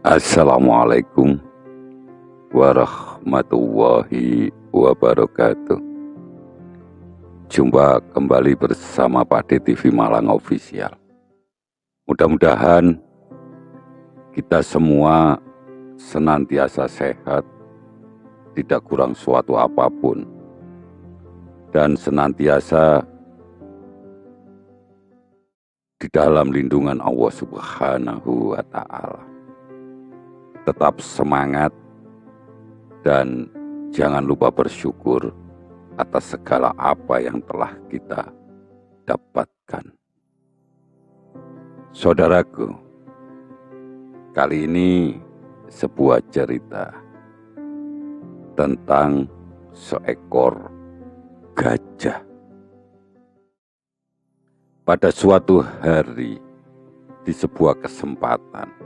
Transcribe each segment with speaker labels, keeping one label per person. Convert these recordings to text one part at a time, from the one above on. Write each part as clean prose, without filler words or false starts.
Speaker 1: Assalamualaikum warahmatullahi wabarakatuh. Jumpa kembali bersama Pak D TV Malang Official. Mudah-mudahan kita semua senantiasa sehat, tidak kurang suatu apapun, dan senantiasa di dalam lindungan Allah Subhanahu wa Ta'ala. Tetap semangat dan jangan lupa bersyukur atas segala apa yang telah kita dapatkan. Saudaraku, kali ini sebuah cerita tentang seekor gajah. Pada suatu hari, di sebuah kesempatan,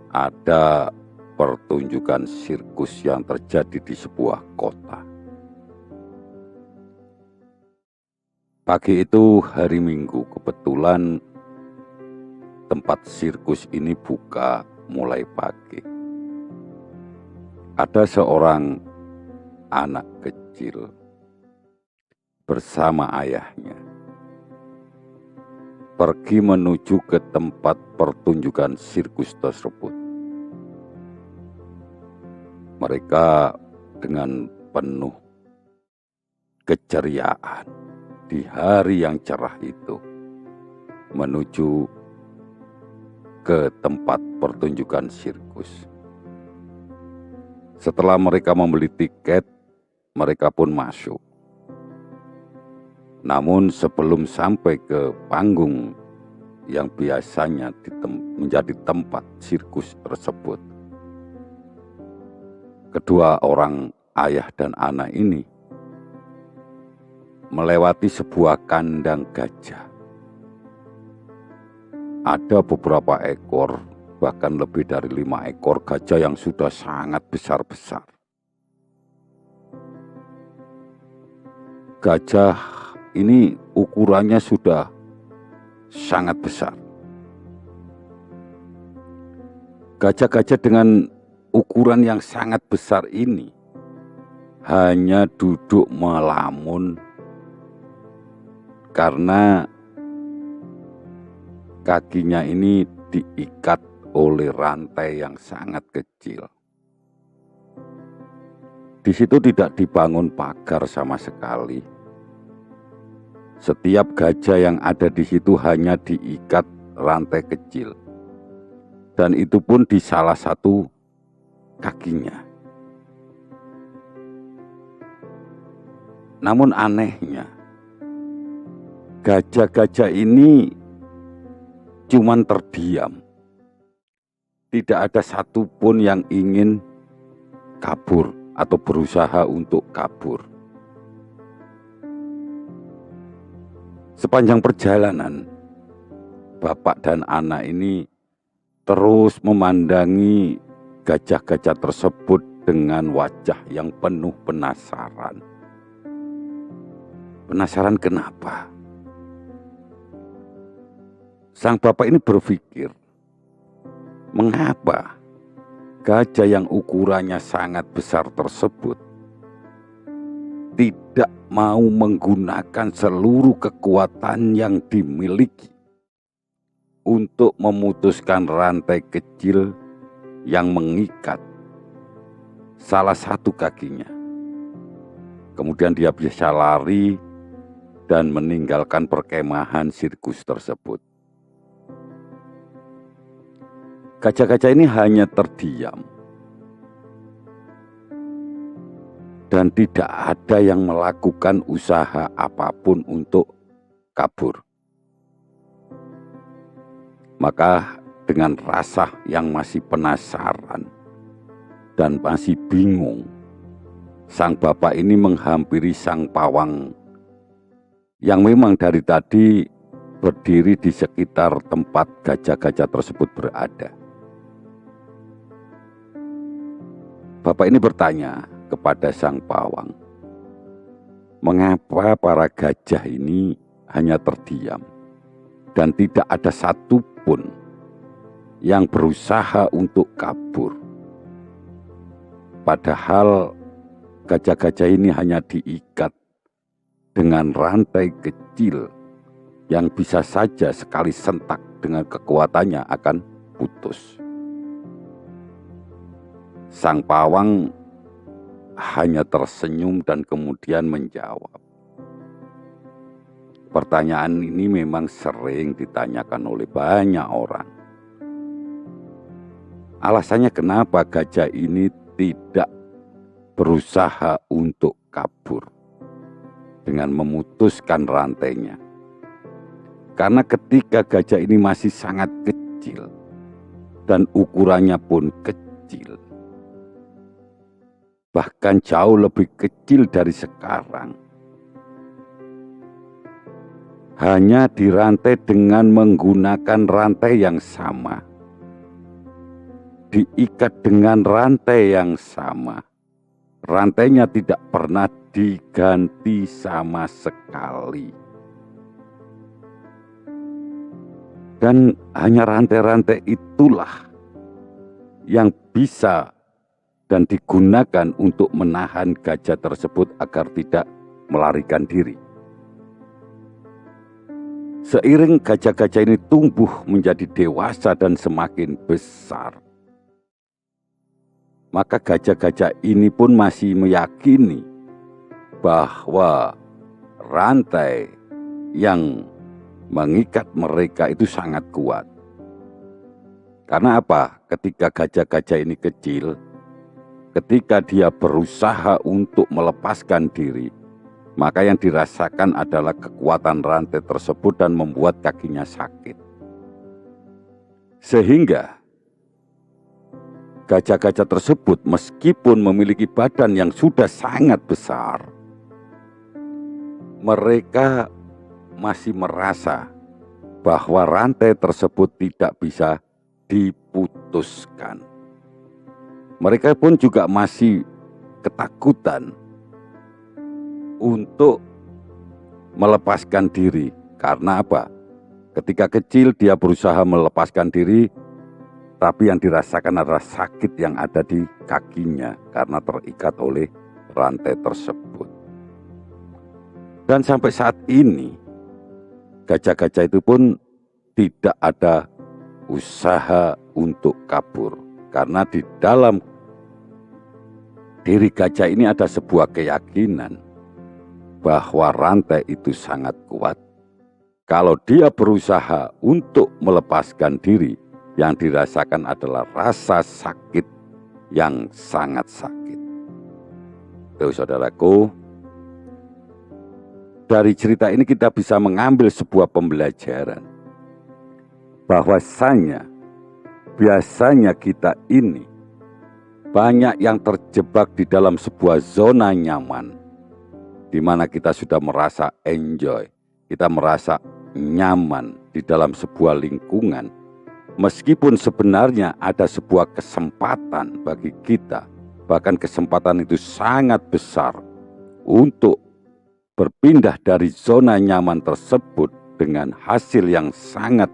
Speaker 1: ada pertunjukan sirkus yang terjadi di sebuah kota. Pagi itu hari Minggu, kebetulan tempat sirkus ini buka mulai pagi. Ada seorang anak kecil bersama ayahnya pergi menuju ke tempat pertunjukan sirkus tersebut. Mereka dengan penuh keceriaan di hari yang cerah itu menuju ke tempat pertunjukan sirkus. Setelah mereka membeli tiket, mereka pun masuk. Namun sebelum sampai ke panggung yang biasanya menjadi tempat sirkus tersebut, kedua orang ayah dan anak ini melewati sebuah kandang gajah. Ada beberapa ekor, bahkan lebih dari 5 ekor gajah yang sudah sangat besar-besar. Gajah ini ukurannya sudah sangat besar. Gajah-gajah dengan ukuran yang sangat besar ini hanya duduk melamun karena kakinya ini diikat oleh rantai yang sangat kecil. Di situ tidak dibangun pagar sama sekali. Setiap gajah yang ada di situ hanya diikat rantai kecil, dan itu pun di salah satu kakinya. Namun anehnya, gajah-gajah ini cuman terdiam. Tidak ada satupun yang ingin kabur atau berusaha untuk kabur. Sepanjang perjalanan, bapak dan anak ini terus memandangi gajah-gajah tersebut dengan wajah yang penuh penasaran. Penasaran kenapa? Sang bapak ini berpikir, mengapa gajah yang ukurannya sangat besar tersebut tidak mau menggunakan seluruh kekuatan yang dimiliki untuk memutuskan rantai kecil yang mengikat salah satu kakinya. Kemudian dia bisa lari dan meninggalkan perkemahan sirkus tersebut. Gajah-gajah ini hanya terdiam dan tidak ada yang melakukan usaha apapun untuk kabur. Maka dengan rasa yang masih penasaran dan masih bingung, sang bapak ini menghampiri sang pawang yang memang dari tadi berdiri di sekitar tempat gajah-gajah tersebut berada. Bapak ini bertanya kepada sang pawang, mengapa para gajah ini hanya terdiam dan tidak ada satupun yang berusaha untuk kabur. Padahal gajah-gajah ini hanya diikat dengan rantai kecil yang bisa saja sekali sentak dengan kekuatannya akan putus. Sang pawang hanya tersenyum dan kemudian menjawab. Pertanyaan ini memang sering ditanyakan oleh banyak orang. Alasannya kenapa gajah ini tidak berusaha untuk kabur dengan memutuskan rantainya. Karena ketika gajah ini masih sangat kecil dan ukurannya pun kecil, bahkan jauh lebih kecil dari sekarang, hanya dirantai dengan menggunakan rantai yang sama, diikat dengan rantai yang sama. Rantainya tidak pernah diganti sama sekali. Dan hanya rantai-rantai itulah yang bisa dan digunakan untuk menahan gajah tersebut agar tidak melarikan diri. Seiring gajah-gajah ini tumbuh menjadi dewasa dan semakin besar, maka gajah-gajah ini pun masih meyakini bahwa rantai yang mengikat mereka itu sangat kuat. Karena apa? Ketika gajah-gajah ini kecil, ketika dia berusaha untuk melepaskan diri, maka yang dirasakan adalah kekuatan rantai tersebut dan membuat kakinya sakit. Sehingga gajah-gajah tersebut meskipun memiliki badan yang sudah sangat besar, mereka masih merasa bahwa rantai tersebut tidak bisa diputuskan. Mereka pun juga masih ketakutan untuk melepaskan diri. Karena apa? Ketika kecil dia berusaha melepaskan diri, tapi yang dirasakan adalah sakit yang ada di kakinya karena terikat oleh rantai tersebut. Dan sampai saat ini, gajah-gajah itu pun tidak ada usaha untuk kabur. Karena di dalam diri gajah ini ada sebuah keyakinan bahwa rantai itu sangat kuat. Kalau dia berusaha untuk melepaskan diri, yang dirasakan adalah rasa sakit yang sangat sakit. Tuh saudaraku, dari cerita ini kita bisa mengambil sebuah pembelajaran. Bahwasanya, biasanya kita ini banyak yang terjebak di dalam sebuah zona nyaman, di mana kita sudah merasa enjoy, kita merasa nyaman di dalam sebuah lingkungan, meskipun sebenarnya ada sebuah kesempatan bagi kita, bahkan kesempatan itu sangat besar untuk berpindah dari zona nyaman tersebut dengan hasil yang sangat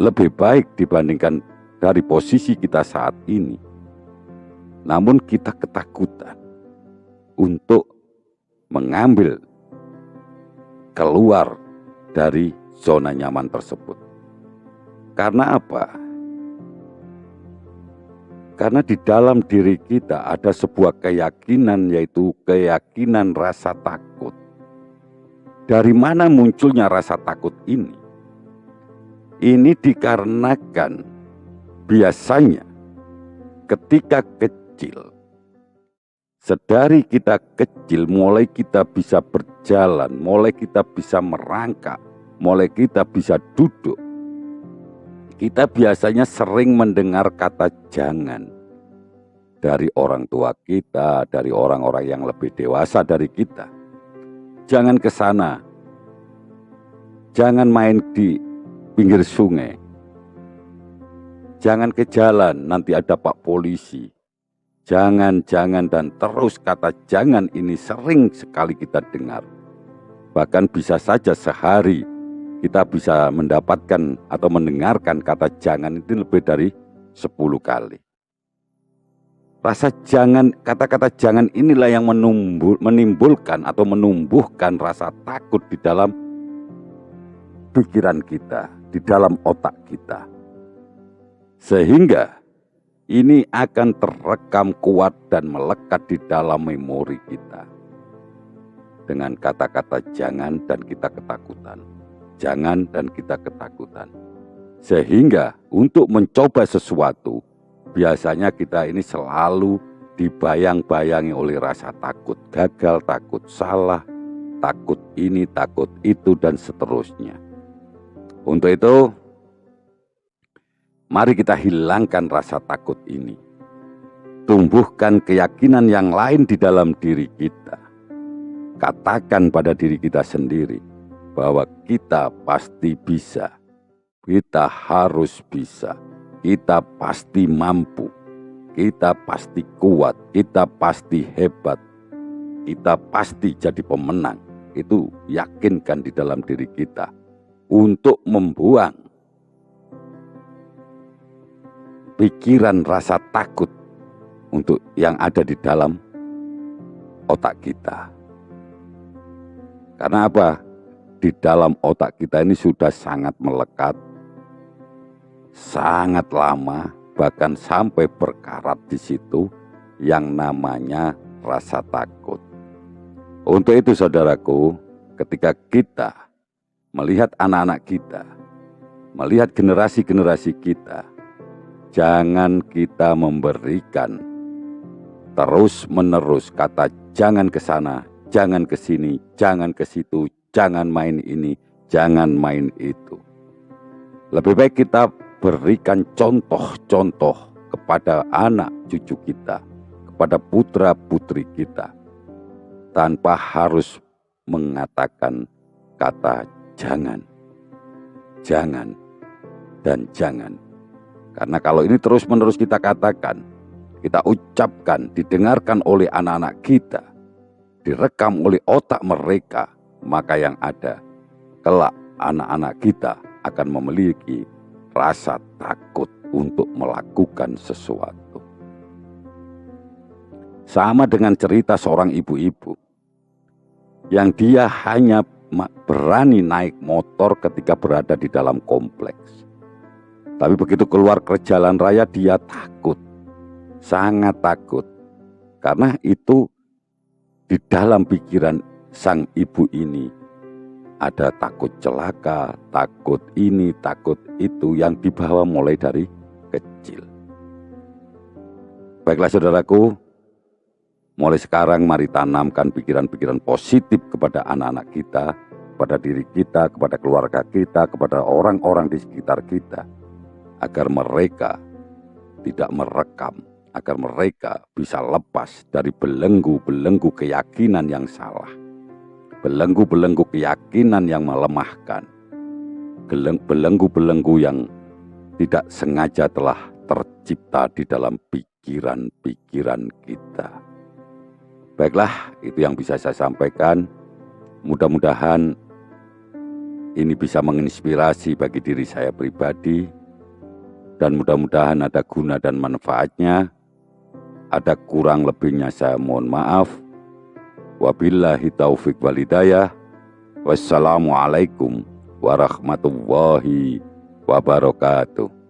Speaker 1: lebih baik dibandingkan dari posisi kita saat ini. Namun kita ketakutan untuk mengambil keluar dari zona nyaman tersebut. Karena apa? Karena di dalam diri kita ada sebuah keyakinan, yaitu keyakinan rasa takut. Dari mana munculnya rasa takut ini? Ini dikarenakan biasanya ketika kecil, sedari kita kecil, mulai kita bisa berjalan, mulai kita bisa merangkak, mulai kita bisa duduk, kita biasanya sering mendengar kata jangan dari orang tua kita, dari orang-orang yang lebih dewasa dari kita. Jangan ke sana, jangan main di pinggir sungai, jangan ke jalan, nanti ada Pak Polisi. Jangan, dan terus kata jangan ini sering sekali kita dengar. Bahkan bisa saja sehari kita bisa mendapatkan atau mendengarkan kata jangan itu lebih dari 10 kali. Rasa jangan, kata-kata jangan inilah yang menimbulkan atau menumbuhkan rasa takut di dalam pikiran kita, di dalam otak kita. Sehingga ini akan terekam kuat dan melekat di dalam memori kita. Dengan kata-kata jangan dan kita ketakutan. Jangan dan kita ketakutan. Sehingga untuk mencoba sesuatu, biasanya kita ini selalu dibayang-bayangi oleh rasa takut gagal, takut salah, takut ini, takut itu, dan seterusnya. Untuk itu, mari kita hilangkan rasa takut ini. Tumbuhkan keyakinan yang lain di dalam diri kita. Katakan pada diri kita sendiri bahwa kita pasti bisa, kita harus bisa, kita pasti mampu, kita pasti kuat, kita pasti hebat, kita pasti jadi pemenang. Itu yakinkan di dalam diri kita untuk membuang pikiran rasa takut untuk yang ada di dalam otak kita. Karena apa? Di dalam otak kita ini sudah sangat melekat, sangat lama, bahkan sampai berkarat di situ yang namanya rasa takut. Untuk itu saudaraku, ketika kita melihat anak-anak kita, melihat generasi-generasi kita, jangan kita memberikan terus-menerus kata jangan ke sana, jangan ke sini, jangan ke situ, jangan main ini, jangan main itu. Lebih baik kita berikan contoh-contoh kepada anak cucu kita, kepada putra-putri kita, tanpa harus mengatakan kata jangan, jangan, dan jangan. Karena kalau ini terus-menerus kita katakan, kita ucapkan, didengarkan oleh anak-anak kita, direkam oleh otak mereka, maka yang ada, kelak anak-anak kita akan memiliki rasa takut untuk melakukan sesuatu. Sama dengan cerita seorang ibu-ibu yang dia hanya berani naik motor ketika berada di dalam kompleks. Tapi begitu keluar ke jalan raya dia takut, sangat takut. Karena itu di dalam pikiran sang ibu ini ada takut celaka, takut ini, takut itu yang dibawa mulai dari kecil. Baiklah saudaraku, mulai sekarang mari tanamkan pikiran-pikiran positif kepada anak-anak kita, kepada diri kita, kepada keluarga kita, kepada orang-orang di sekitar kita, agar mereka tidak merekam, agar mereka bisa lepas dari belenggu-belenggu keyakinan yang salah, belenggu-belenggu keyakinan yang melemahkan, belenggu-belenggu yang tidak sengaja telah tercipta di dalam pikiran-pikiran kita. Baiklah, itu yang bisa saya sampaikan. Mudah-mudahan ini bisa menginspirasi bagi diri saya pribadi, dan mudah-mudahan ada guna dan manfaatnya. Ada kurang lebihnya saya mohon maaf. Wabillahi taufiq wal hidayah. Wassalamualaikum warahmatullahi wabarakatuh.